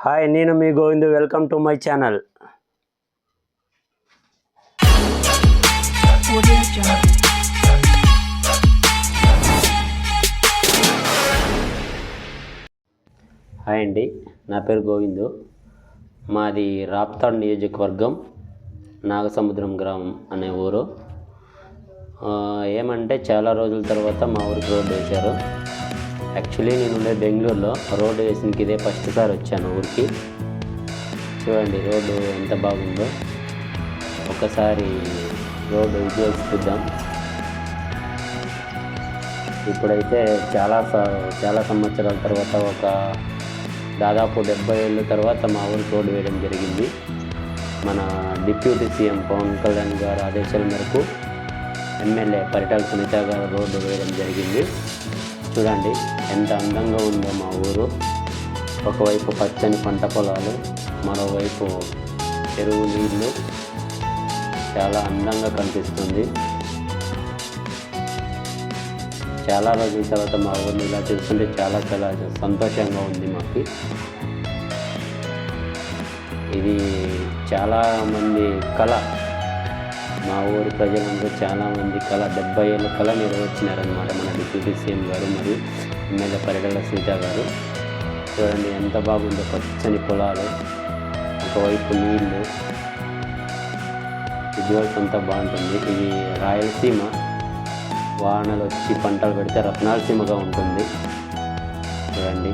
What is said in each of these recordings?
Hi, నేను మీ Govindu. Welcome to my channel. Hi అండి, నా పేరు గోవిందు. మాది రాప్తాడ్ నియోజకవర్గం, నాగసముద్రం గ్రామం అనే ఊరు. ఏమంటే చాలా రోజుల తర్వాత మా ఊరికి రోడ్డు వేశారు. యాక్చువల్లీ నేను ఉండే బెంగళూరులో. రోడ్డు వేసినకి ఇదే ఫస్ట్ సారి వచ్చాను ఊరికి. చూడండి రోడ్డు ఎంత బాగుందో. ఒకసారి రోడ్డు విజువల్స్ చూద్దాం. ఇప్పుడైతే చాలా సంవత్సరాల తర్వాత, ఒక దాదాపు 70 ఏళ్ళ తర్వాత మా ఊరికి రోడ్డు వేయడం జరిగింది. మన డిప్యూటీ సీఎం పవన్ కళ్యాణ్ గారి ఆదేశాల మేరకు ఎమ్మెల్యే పరిటాల సునీత గారు రోడ్డు వేయడం జరిగింది. చూడండి ఎంత అందంగా ఉందో మా ఊరు. ఒకవైపు పచ్చని పంట పొలాలు, మరోవైపు చెరువు నీళ్ళు, చాలా అందంగా కనిపిస్తుంది. చాలా రోజుల తర్వాత మా ఊరిని ఇలా చూస్తుంటే చాలా సంతోషంగా ఉంది మాకు. ఇది చాలామంది కళ, మా ఊరి ప్రజలందరూ చాలామంది కళ, 70 ఏళ్ళ కళ నెరవేర్చినారనమాట మన డిప్యూటీ సీఎం గారు మరియు ఎమ్మెల్యే పరిటాల సునీత గారు. చూడండి ఎంత బాగుందో, పచ్చని పొలాలు, ఒకవైపు నీళ్ళు, విజువల్స్ అంతా బాగుంటుంది. ఇది రాయలసీమ. వానలు వచ్చి పంటలు పెడితే రత్నాలసీమగా ఉంటుంది. చూడండి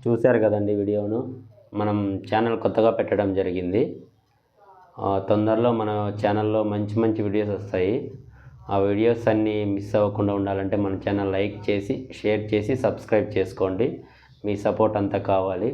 చూశారు కదండి వీడియోను. మనం ఛానల్ కొత్తగా పెట్టడం జరిగింది. తొందరలో మన ఛానల్లో మంచి వీడియోస్ వస్తాయి. ఆ వీడియోస్ అన్నీ మిస్ అవ్వకుండా ఉండాలంటే మన ఛానల్ లైక్ చేసి, షేర్ చేసి, సబ్స్క్రైబ్ చేసుకోండి. మీ సపోర్ట్ అంతా కావాలి.